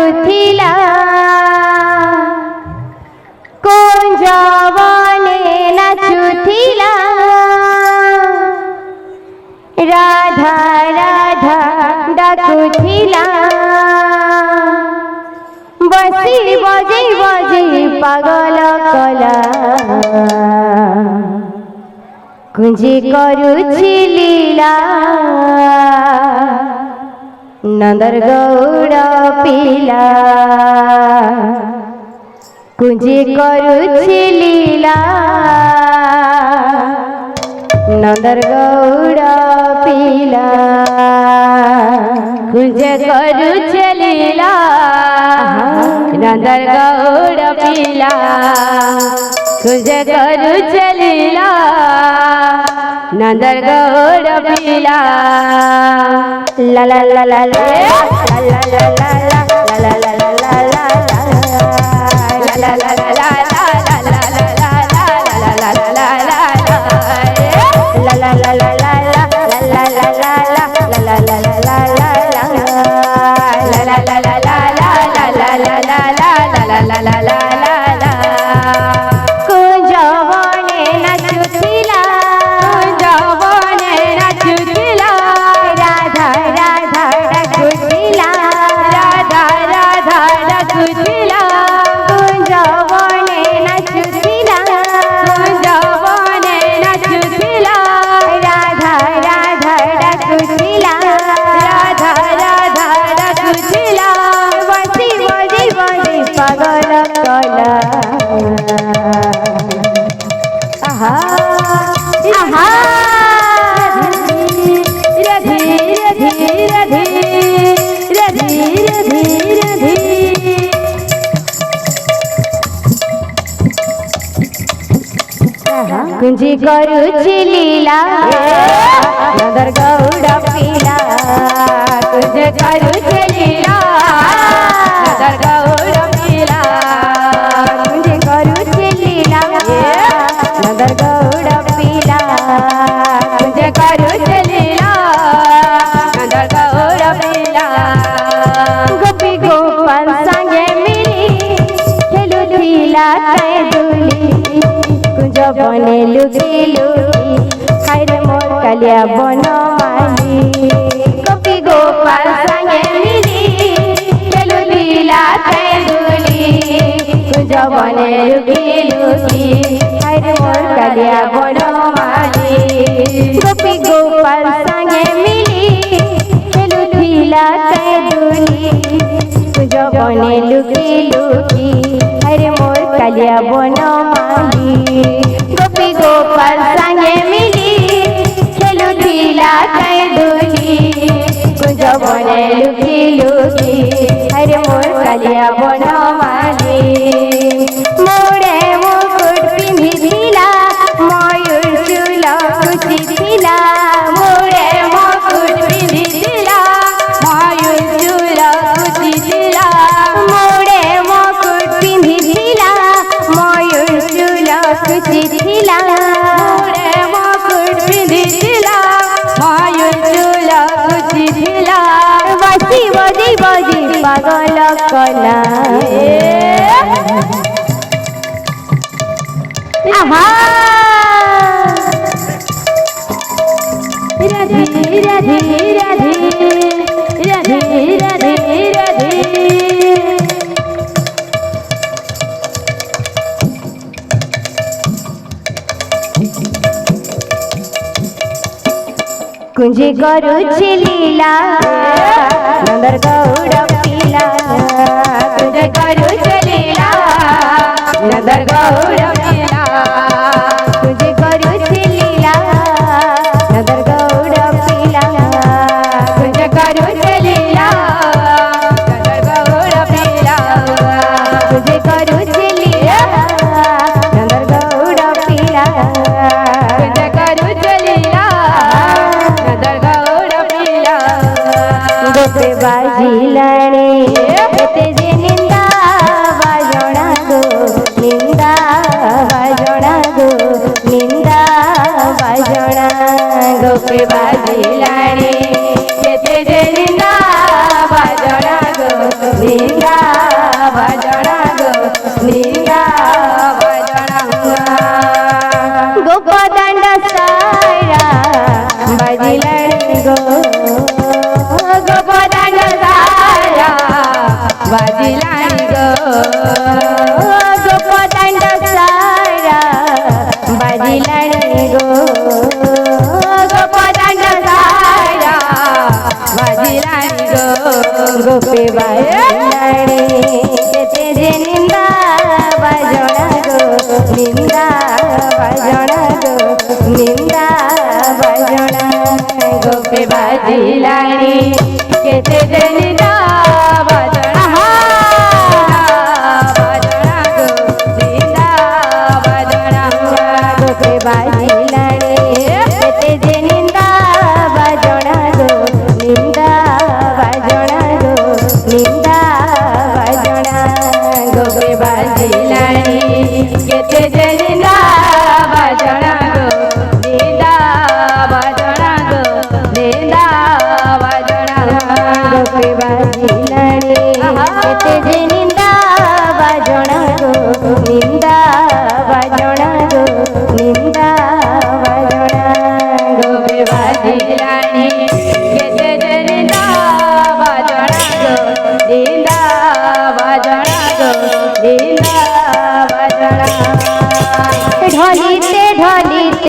କରୁଥିଲା କୁଞ୍ଜବନେ ନାଚୁଥିଲା ରାଧା ରାଧା ଡାକୁଥିଲା ବସି ବଜେଇ ବଜେଇ ପାଗଳ କଲା କୁଞ୍ଜି କରୁଛି ଲୀଳା ନନ୍ଦର ଗୌଡ଼ ପିଲା କୁଞ୍ଜି କରୁଛି ଲୀଳା ନନ୍ଦର ଗୌଡ଼ ପିଲା କୁଞ୍ଜି କରୁଛି ଲୀଳା ନନ୍ଦର ଗୌଡ଼ ପିଲା କୁଞ୍ଜି କରୁଛି ଲୀଳା नंदर गौड़ पीला ला ला ला ला ला ला ला ला ला ला ला ला ला ला ला ला ला कुंजी करुछि लीला नंदर गौड़ पीला कुंजी करुछि लीला नंदर गौड़ पीला कुंजी करुछि लीला नंदर गौड़ पीला कुंजी करुछि लीला नंदर गौड़ पीला गोपी गोपाल संगे मिली खेलुथिला तै दुली बने लुकी लुकी हायरे मोर कालिया बनमाली गोपी गोपाल संगे मिली खेलुथिला तै दुली कुंज बने लुकी लुकी हायरे मोर कालिया बनमाली गोपी गोपाल संगे मिली खेलुथिला तै दुली कुंज बने लुकी लुकी हायरे मोर कालिया बनमाली गोपी गोपाल संगे मिली खेलुथिला तै दुली कुंज बने लुकी लुकी हरे मोर कालिया बनमाली मोरे मुकुट पिंधिथिला मयूर चूल कुचिथिला मोरे मुकुट पिंधिथिला मयूर चूल कुचिथिला मोरे मुकुट पिंधिथिला मयूर चूल कुचिथिला मोरे मुकुट पिंधिथिला मयूर चूल कुचिथिला बसी बजी बजी पागल कला आहा राधे राधे राधे राधे राधे राधे कुंजी करुछि लीला नंदर गौड़ पीला कुंजी करुछि लीला नंदर गौड़ पीला कुंजी करुछि लीला नंदर गौड़ पीला कुंजी करुछि लीला नंदर गौड़ पीला कुंजी करुछि लीला नंदर गौड़ पीला कुंजी करुछि लीला गोपे बाजिलाणे एते जे निंदा बाजणा गो निंदा बाजणा गो निंदा बाजणा गोपे बाजिलाणे एते जे निंदा बाजणा गो निंदा बाजिलाणी केते निंदा बाजना बाजना गो निंदा बाजना गोपे बाजिलाणी केते निंदा बाजना गो निंदा बाजना गो निंदा बाजना गोपे बाजिलाणी केते निंदा बाजना गो निंदा बाजना गो निंदा बाजना गोपे बाजिलाणी केते